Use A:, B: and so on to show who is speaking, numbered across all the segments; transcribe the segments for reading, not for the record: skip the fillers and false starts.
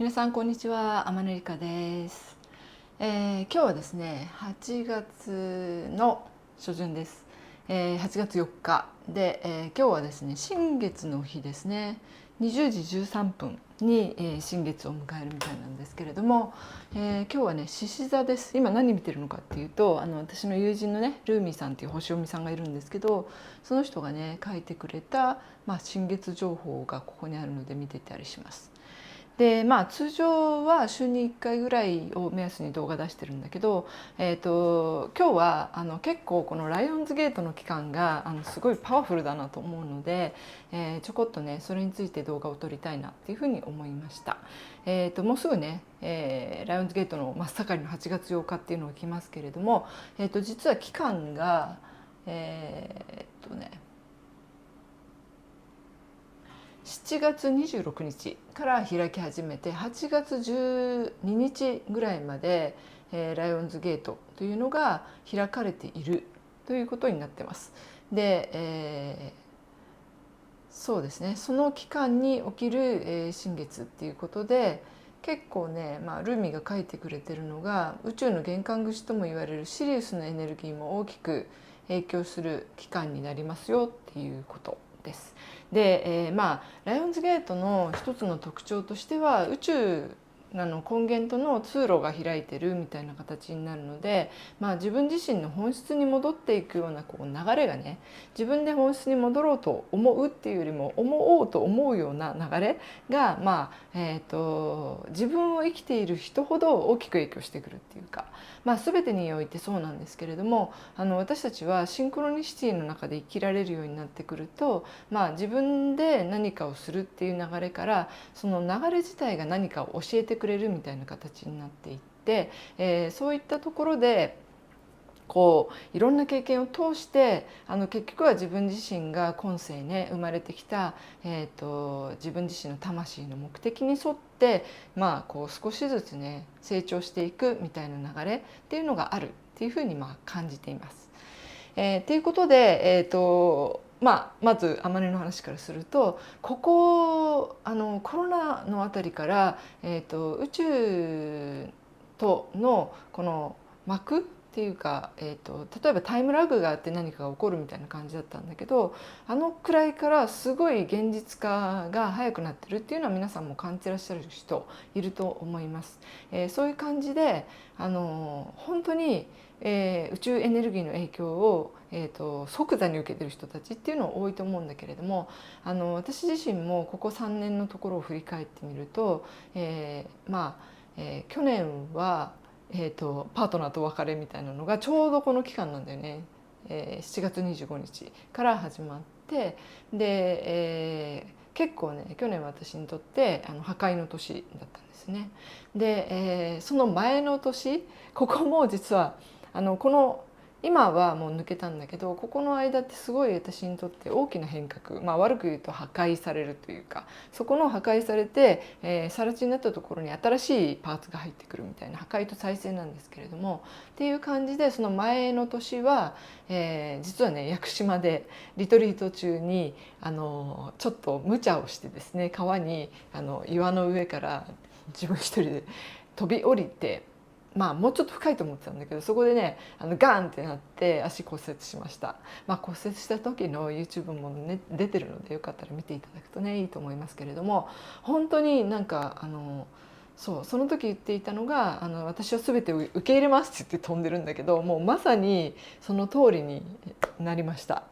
A: 皆さんこんにちは、天野理香です。今日はですね、8月の初旬です。8月4日で、今日はですね、新月の日ですね。20時13分に、新月を迎えるみたいなんですけれども、今日はね、獅子座です。今何見てるのかっていうと、私の友人のね、ルーミーさんっていう星読みさんがいるんですけど、その人がね書いてくれた、新月情報がここにあるので見てたりします。で通常は週に1回ぐらいを目安に動画出してるんだけど、今日は結構このライオンズゲートの期間がすごいパワフルだなと思うので、ちょこっとねそれについて動画を撮りたいなっていうふうに思いました。もうすぐね、ライオンズゲートの真っ盛りの8月8日っていうのが来ますけれども、実は期間が7月26日から開き始めて8月12日ぐらいまで、ライオンズゲートというのが開かれているということになってます。で、そうですね、その期間に起きる、新月っていうことで結構ね、ルーミーが書いてくれてるのが宇宙の玄関口とも言われるシリウスのエネルギーも大きく影響する期間になりますよっていうことです。で、ライオンズゲートの一つの特徴としては宇宙根源との通路が開いてるみたいな形になるので、自分自身の本質に戻っていくようなこう流れがね、自分で本質に戻ろうと思うっていうよりも思おうと思うような流れが、自分を生きている人ほど大きく影響してくるっていうか、全てにおいてそうなんですけれども、私たちはシンクロニシティの中で生きられるようになってくると、自分で何かをするっていう流れからその流れ自体が何かを教えてくれるみたいな形になっていって、そういったところでこういろんな経験を通して結局は自分自身が今世ね生まれてきた、自分自身の魂の目的に沿って、こう少しずつね成長していくみたいな流れっていうのがあるっていうふうに感じています。ということで、まず天音の話からすると、ここコロナのあたりから、宇宙とのこの膜っていうか、例えばタイムラグがあって何かが起こるみたいな感じだったんだけど、あのくらいからすごい現実化が早くなってるっていうのは皆さんも感じてらっしゃる人いると思います。そういう感じで本当に宇宙エネルギーの影響を、即座に受けてる人たちっていうのは多いと思うんだけれども、私自身もここ3年のところを振り返ってみると、去年は、パートナーと別れみたいなのがちょうどこの期間なんだよね。7月25日から始まって、で、結構ね去年私にとって破壊の年だったんですね。で、その前の年ここも実はこの今はもう抜けたんだけど、ここの間ってすごい私にとって大きな変革、悪く言うと破壊されるというか、そこの破壊されて、更地になったところに新しいパーツが入ってくるみたいな破壊と再生なんですけれども、っていう感じでその前の年は、実はね屋久島でリトリート中にちょっと無茶をしてですね、川に岩の上から自分一人で飛び降りて、もうちょっと深いと思ってたんだけど、そこでねガンってなって足骨折しました。骨折した時の YouTube も、ね、出てるのでよかったら見ていただくとねいいと思いますけれども、本当にその時言っていたのが私は全てを受け入れますって言って飛んでるんだけど、もうまさにその通りになりました。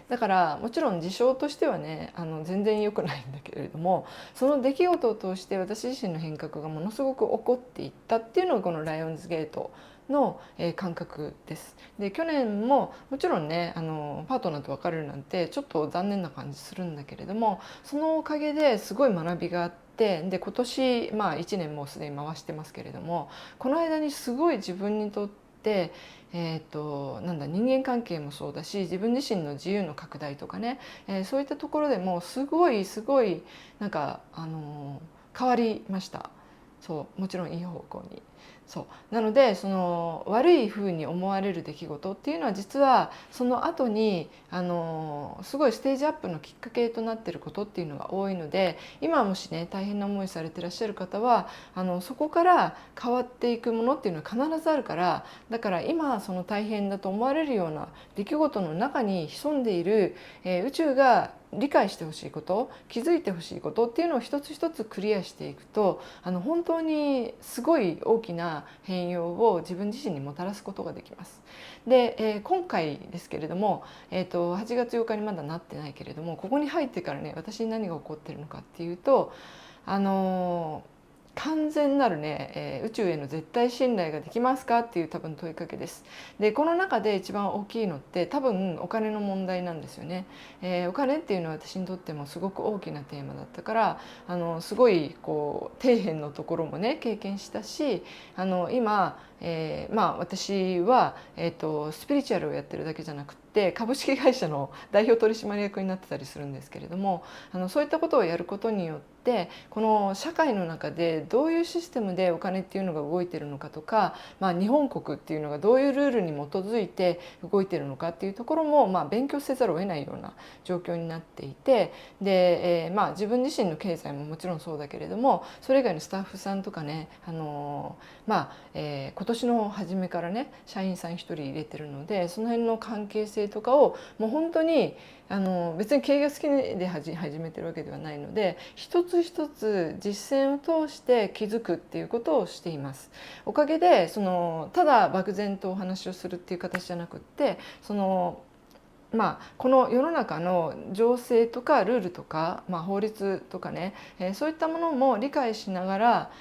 A: だからもちろん事象としてはね全然良くないんだけれども、その出来事を通して私自身の変革がものすごく起こっていったっていうのがこのライオンズゲートの感覚です。で去年ももちろんねパートナーと別れるなんてちょっと残念な感じするんだけれども、そのおかげですごい学びがあって、で今年1年もうすでに回してますけれども、この間にすごい自分にとって人間関係もそうだし自分自身の自由の拡大とかね、そういったところでもすごい変わりました。そうもちろんいい方向に。そうなので、その悪い風に思われる出来事っていうのは実はその後にすごいステージアップのきっかけとなっていることっていうのが多いので、今もしね大変な思いされてらっしゃる方はそこから変わっていくものっていうのは必ずあるから、だから今その大変だと思われるような出来事の中に潜んでいる、宇宙が理解してほしいこと、気づいてほしいことっていうのを一つ一つクリアしていくと、本当にすごい大きな変容を自分自身にもたらすことができます。で、今回ですけれども、8月8日にまだなってないけれども、ここに入ってからね私に何が起こってるのかっていうと、あの完全なるね、宇宙への絶対信頼ができますかっていう多分問いかけです。でこの中で一番大きいのって多分お金の問題なんですよね。お金っていうのは私にとってもすごく大きなテーマだったから、すごいこう底辺のところもね経験したし、今、私は、スピリチュアルをやってるだけじゃなくて株式会社の代表取締役になってたりするんですけれども、そういったことをやることによってこの社会の中でどういうシステムでお金っていうのが動いているのかとか、日本国っていうのがどういうルールに基づいて動いているのかっていうところも、勉強せざるを得ないような状況になっていて、で、自分自身の経済ももちろんそうだけれども、それ以外のスタッフさんとかね、今年の初めからね社員さん1人入れてるので、その辺の関係性とかをもう本当に別に経営が好きで始めてるわけではないので、一つ一つ実践を通して気づくっていうことをしています。おかげでただ漠然とお話をするっていう形じゃなくって、この世の中の情勢とかルールとか、法律とかね、そういったものも理解しながら、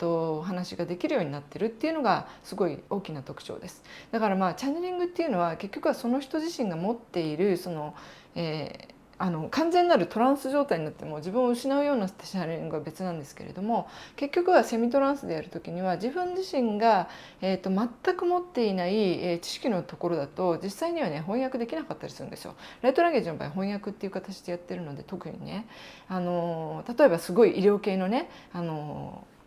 A: お話ができるようになってるっていうのがすごい大きな特徴です。だからチャネリングっていうのは結局はその人自身が持っている完全なるトランス状態になっても自分を失うようなチャネリングは別なんですけれども、結局はセミトランスでやる時には自分自身が、全く持っていない、知識のところだと実際にはね翻訳できなかったりするんですよ。ライトランゲージの場合翻訳っていう形でやってるので、特にね例えばすごい医療系のね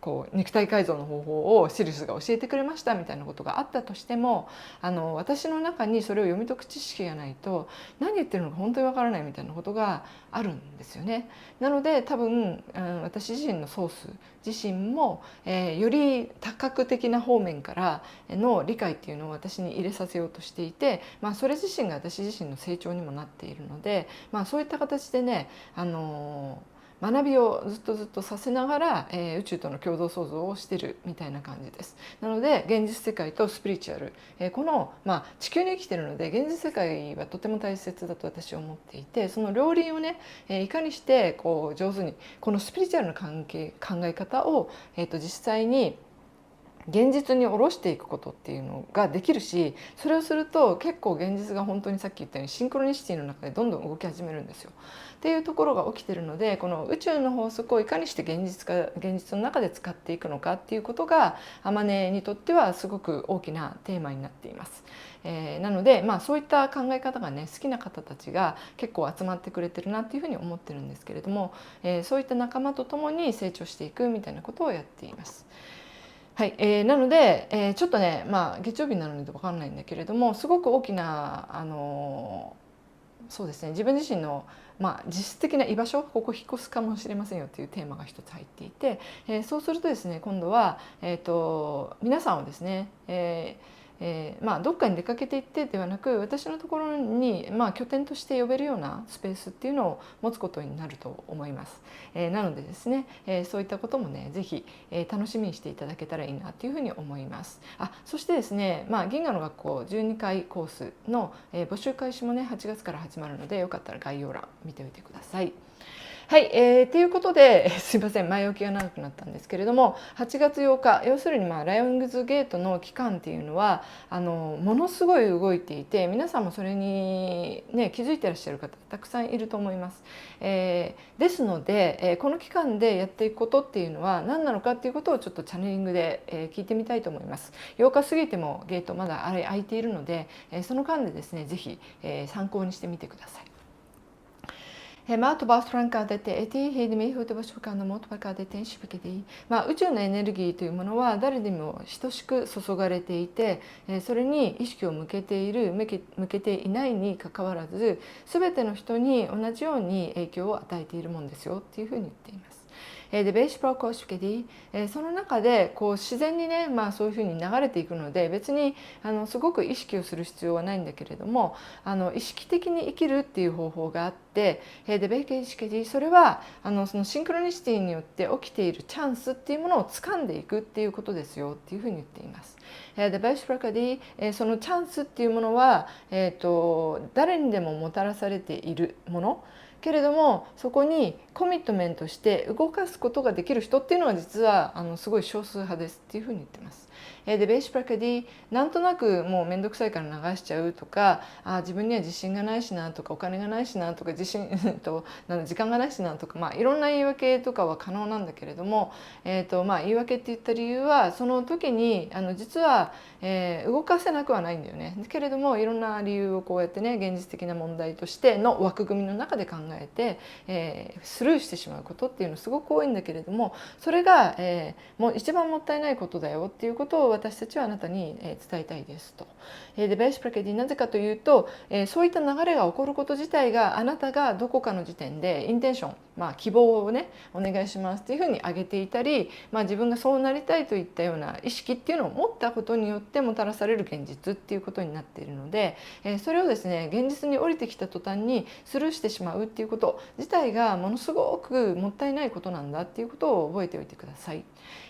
A: こう肉体改造の方法をシリウスが教えてくれましたみたいなことがあったとしても、私の中にそれを読み解く知識がないと何言ってるのか本当にわからないみたいなことがあるんですよね。なので多分私自身のソース自身も、より多角的な方面からの理解っていうのを私に入れさせようとしていて、それ自身が私自身の成長にもなっているので、そういった形でね学びをずっとさせながら、宇宙との共同創造をしてるみたいな感じです。なので現実世界とスピリチュアル、この、地球に生きてるので現実世界はとても大切だと私は思っていて、その両輪をね、いかにしてこう上手にこのスピリチュアルな考え方を、実際に現実に下ろしていくことっていうのができるし、それをすると結構現実が本当にさっき言ったようにシンクロニシティの中でどんどん動き始めるんですよっていうところが起きてるので、この宇宙の法則をいかにして現実の中で使っていくのかっていうことがあまねにとってはすごく大きなテーマになっています。なので、そういった考え方がね好きな方たちが結構集まってくれてるなっていうふうに思ってるんですけれども、そういった仲間と共に成長していくみたいなことをやっています。はい、なので、ちょっとね、月曜日なので分かんないんだけれども、すごく大きなそうですね、自分自身の、実質的な居場所、ここ引っ越すかもしれませんよというテーマが一つ入っていて、そうするとですね、今度は、皆さんをですね、どっかに出かけていってではなく、私のところに、拠点として呼べるようなスペースっていうのを持つことになると思います。なのでですね、そういったこともね是非、楽しみにしていただけたらいいなというふうに思います。そしてですね、銀河の学校12回コースの、募集開始もね8月から始まるので、よかったら概要欄見ておいてください。はい、ということですいません、前置きが長くなったんですけれども、8月8日、要するにライオングズゲートの期間っていうのはものすごい動いていて、皆さんもそれに、気づいてらっしゃる方たくさんいると思います。ですので、この期間でやっていくことっていうのは何なのかっていうことをちょっとチャネリングで、聞いてみたいと思います。8日過ぎてもゲートまだ開いているので、その間でですね是非、参考にしてみてください。まあ、飛ばすランカーでて、エティヘディメイフトバシュカのモトバカで天使向けていい。まあ、宇宙のエネルギーというものは誰でも等しく注がれていて、それに意識を向けている、向けていないにかかわらず、全ての人に同じように影響を与えているものですよっていうふうに言っています。でベーシプロコーシュケディ、その中でこう自然にね、まあ、そういうふうに流れていくので、別にすごく意識をする必要はないんだけれども、意識的に生きるっていう方法があって、でベーケーシュケディ、それはそのシンクロニシティによって起きているチャンスっていうものを掴んでいくっていうことですよっていうふうに言っています。でベーシプロカディ、そのチャンスっていうものは、誰にでももたらされているものけれども、そこにコミットメントして動かすことができる人っていうのは実はすごい少数派ですっていうふうに言ってます。でベーシプラカディ、なんとなくもう面倒くさいから流しちゃうとか、自分には自信がないしなとか、お金がないしなとか、時間がないしなとか、まあ、いろんな言い訳とかは可能なんだけれども、まあ、言い訳って言った理由はその時に実は、動かせなくはないんだよね。けれどもいろんな理由をこうやってね、現実的な問題としての枠組みの中で考えて、スルーしてしまうことっていうのすごく多いんだけれども、それが、もう一番もったいないことだよっていうことを私たちはあなたに伝えたいですと。でベーシプラケディ、なぜかというと、そういった流れが起こること自体があなたがどこかの時点でインテンション、まあ、希望をねお願いしますっていうふうに挙げていたり、まあ、自分がそうなりたいといったような意識っていうのを持ったことによってもたらされる現実っていうことになっているので、それをですね現実に降りてきた途端にスルーしてしまうっていうこと自体がものすごくもったいないことなんだっていうことを覚えておいてください。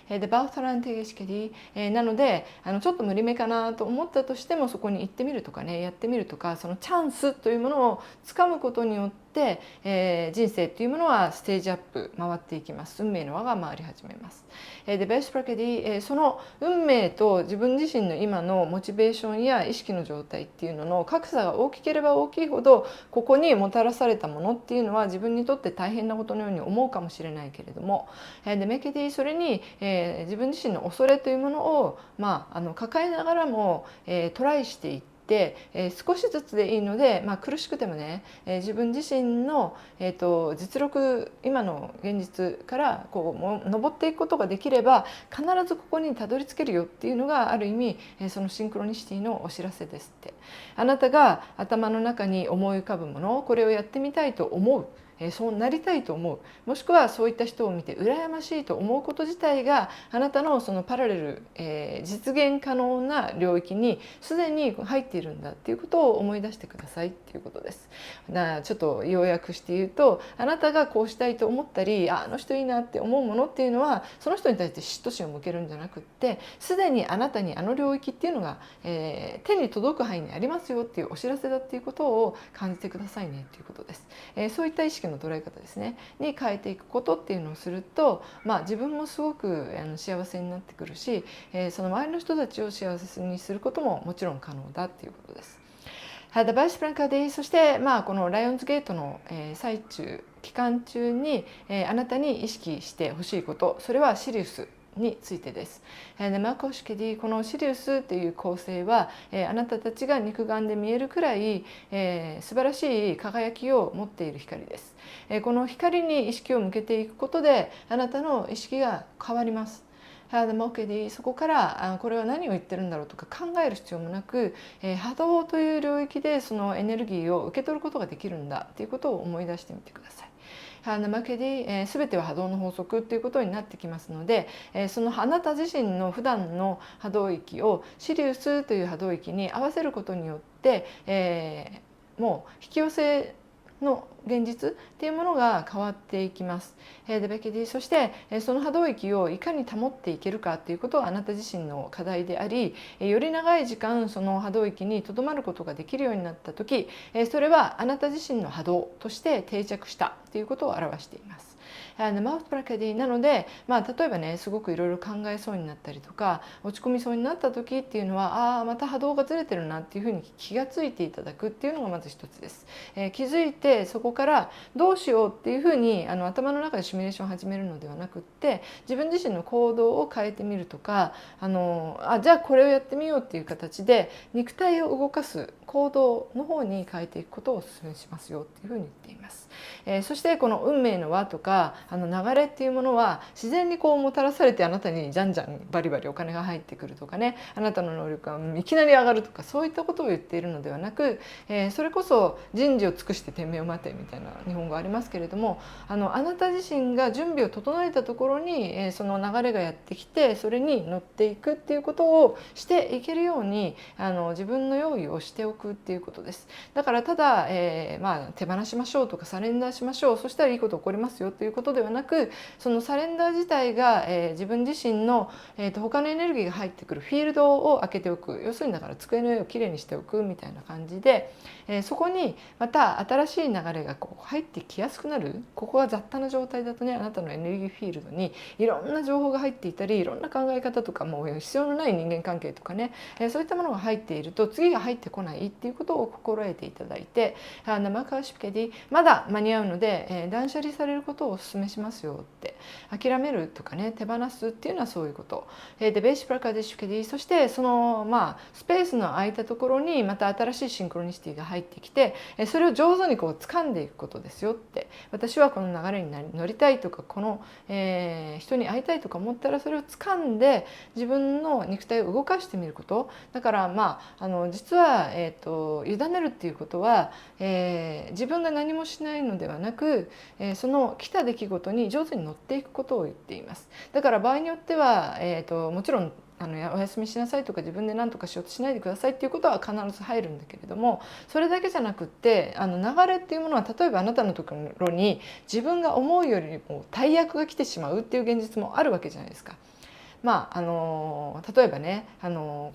A: でバウトランテゲシケリ、なのでちょっと無理めかなと思ったとしても、そこに行ってみるとかね、やってみるとか、そのチャンスというものをつかむことによって、人生というものはステージアップ回っていきます。運命の輪が回り始めます。でベースプラケディ、その運命と自分自身の今のモチベーションや意識の状態っていうのの格差が大きければ大きいほど、ここにもたらされたものっていうのは自分にとって大変なことのように思うかもしれないけれども、でメケディ、それに、自分自身の恐れというものを、まあ、抱えながらも、トライしていって、少しずつでいいので、まあ、苦しくてもね、自分自身の、実力、今の現実からこう登っていくことができれば必ずここにたどり着けるよっていうのがある意味、そのシンクロニシティのお知らせですって。あなたが頭の中に思い浮かぶもの、これをやってみたいと思う、そうなりたいと思う、もしくはそういった人を見て羨ましいと思うこと自体があなたのそのパラレル、実現可能な領域にすでに入っているんだっていうことを思い出してくださいっていうことです。ちょっと要約して言うと、あなたがこうしたいと思ったり、あの人いいなって思うものっていうのは、その人に対して嫉妬心を向けるんじゃなくって、すでにあなたにあの領域っていうのが、手に届く範囲にありますよっていうお知らせだっていうことを感じてくださいねっていうことです。そういった意識の捉え方ですねに変えていくことっていうのをすると、まあ、自分もすごく幸せになってくるし、その周りの人たちを幸せにすることももちろん可能だっていうことです。はい、ダバイシプランカーで、そして、まあ、このライオンズゲートの最中期間中にあなたに意識してほしいこと、それはシリウスについてです。でマコシケディ、このシリウスっていう構成はあなたたちが肉眼で見えるくらい素晴らしい輝きを持っている光です。この光に意識を向けていくことであなたの意識が変わります。そこからこれは何を言ってるんだろうとか考える必要もなく、波動という領域でそのエネルギーを受け取ることができるんだということを思い出してみてください。怠けで全ては波動の法則ということになってきますので、そのあなた自身の普段の波動域をシリウスという波動域に合わせることによって、もう引き寄せの現実っていうものが変わっていきます。そしてその波動域をいかに保っていけるかということはあなた自身の課題であり、より長い時間その波動域にとどまることができるようになった時、それはあなた自身の波動として定着したということを表しています。マウスプラケディなので、例えばねすごくいろいろ考えそうになったりとか落ち込みそうになった時っていうのはまた波動がずれてるなっていうふうに気がついていただくっていうのがまず一つです。気づいてそこからどうしようっていうふうに頭の中でシミュレーションを始めるのではなくって、自分自身の行動を変えてみるとか、じゃあこれをやってみようっていう形で肉体を動かす行動の方に変えていくことをお勧めしますよっていうふうに言っています。そしてこの運命の輪とか流れっていうものは自然にこうもたらされて、あなたにじゃんじゃんバリバリお金が入ってくるとかね、あなたの能力がいきなり上がるとか、そういったことを言っているのではなく、それこそ人事を尽くして天命を待てみたいな日本語ありますけれども、あなた自身が準備を整えたところに、その流れがやってきてそれに乗っていくっていうことをしていけるように自分の用意をしておくっていうことです。だからただ、手放しましょうとかサレンダーしましょう、そしたらいいこと起こりますよということではなく、そのサレンダー自体が、自分自身の、他のエネルギーが入ってくるフィールドを開けておく、要するにだから机の上をきれいにしておくみたいな感じで、そこにまた新しい流れがこう入ってきやすくなる。ここが雑多な状態だとね、あなたのエネルギーフィールドにいろんな情報が入っていたり、いろんな考え方とかもう必要のない人間関係とかね、そういったものが入っていると次が入ってこないっていうことを心得ていただいて、生川シプケディまだ間に合うので、断捨離されることをお勧めしますよって。諦めるとかね、手放すっていうのはそういうこと。でベーシプラカデシュケディ、そしてそのスペースの空いたところにまた新しいシンクロニシティが入ってきて、それを上手にこう掴んでいくことですよって。私はこの流れに乗りたいとか、この、人に会いたいとか思ったらそれを掴んで自分の肉体を動かしてみること。だから実は、委ねるっていうことは、自分が何もしないのではなく、その来た出来事に上手に乗っていくことを言っています。だから場合によっては、もちろんお休みしなさいとか自分で何とかしようとしないでくださいっていうことは必ず入るんだけれども、それだけじゃなくって流れっていうものは、例えばあなたのところに自分が思うよりも大役が来てしまうっていう現実もあるわけじゃないですか。例えばねこ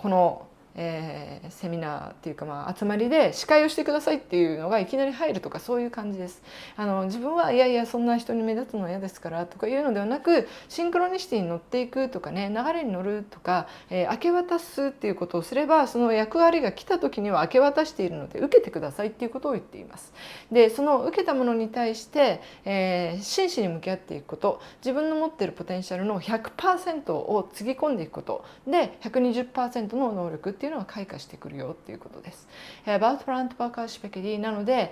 A: のセミナーっていうか、集まりで司会をしてくださいっていうのがいきなり入るとか、そういう感じです。自分はいやいやそんな人に目立つのは嫌ですからとかいうのではなく、シンクロニシティに乗っていくとかね、流れに乗るとか、明け渡すっていうことをすれば、その役割が来た時には明け渡しているので受けてくださいっていうことを言っています。でその受けたものに対して、真摯に向き合っていくこと、自分の持っているポテンシャルの 100% をつぎ込んでいくことで 120% の能力っていうのが開花してくるよっていうことです。バウトプラントパーカーシュペケリなので、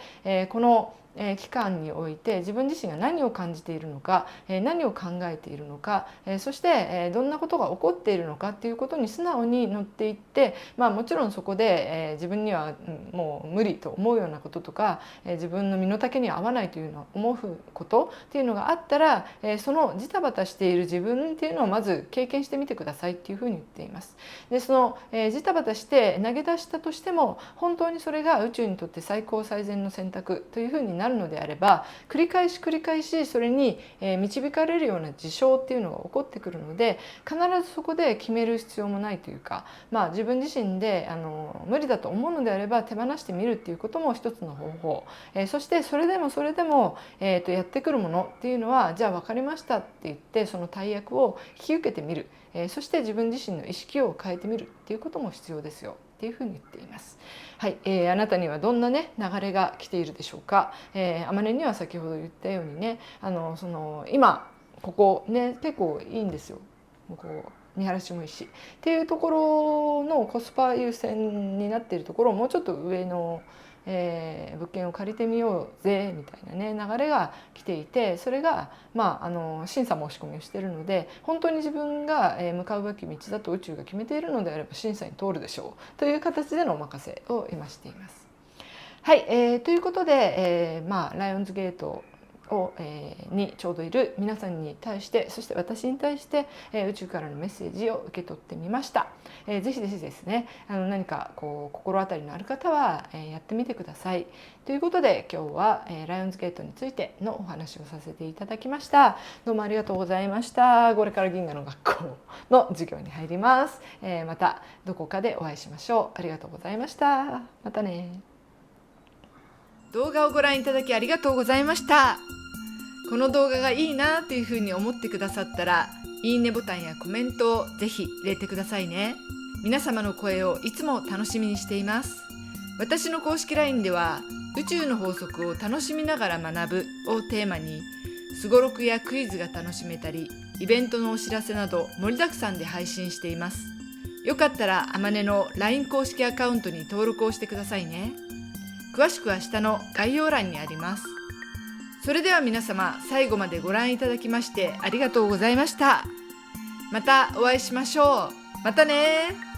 A: この期間において自分自身が何を感じているのか、何を考えているのか、そしてどんなことが起こっているのかっていうことに素直に乗っていって、もちろんそこで自分にはもう無理と思うようなこととか、自分の身の丈に合わないというのを思うことっていうのがあったら、そのジタバタしている自分っていうのをまず経験してみてくださいっていうふうに言っています。でそのジタバタして投げ出したとしても、本当にそれが宇宙にとって最高最善の選択というふうになるのであれば、繰り返しそれに導かれるような事象っていうのが起こってくるので、必ずそこで決める必要もないというか、自分自身で無理だと思うのであれば手放してみるっていうことも一つの方法。そしてそれでもやってくるものっていうのは、じゃあ分かりましたって言ってその大役を引き受けてみる、そして自分自身の意識を変えてみるっていうことも必要ですよっていうふうに言っています。はい、あなたにはどんなね流れが来ているでしょうか。あまねには先ほど言ったようにね、今ここね結構いいんですよ。こう見晴らしもいいしっていうところのコスパ優先になっているところをもうちょっと上の物件を借りてみようぜみたいなね流れが来ていて、それが審査申し込みをしているので、本当に自分が向かうべき道だと宇宙が決めているのであれば審査に通るでしょうという形でのお任せを今しています。はい、ということで、ライオンズゲートにちょうどいる皆さんに対して、そして私に対して、宇宙からのメッセージを受け取ってみました。ぜひぜひですね、何かこう心当たりのある方は、やってみてください。ということで今日は、ライオンズゲートについてのお話をさせていただきました。どうもありがとうございました。これから銀河の学校の授業に入ります。またどこかでお会いしましょう。ありがとうございました。またね。動画をご覧いただきありがとうございました。この動画がいいなというふうに思ってくださったら、いいねボタンやコメントをぜひ入れてくださいね。皆様の声をいつも楽しみにしています。私の公式 LINE では、宇宙の法則を楽しみながら学ぶをテーマに、すごろくやクイズが楽しめたり、イベントのお知らせなど盛りだくさんで配信しています。よかったらあまねの LINE 公式アカウントに登録をしてくださいね。詳しくは下の概要欄にあります。それでは皆様、最後までご覧いただきましてありがとうございました。またお会いしましょう。またね。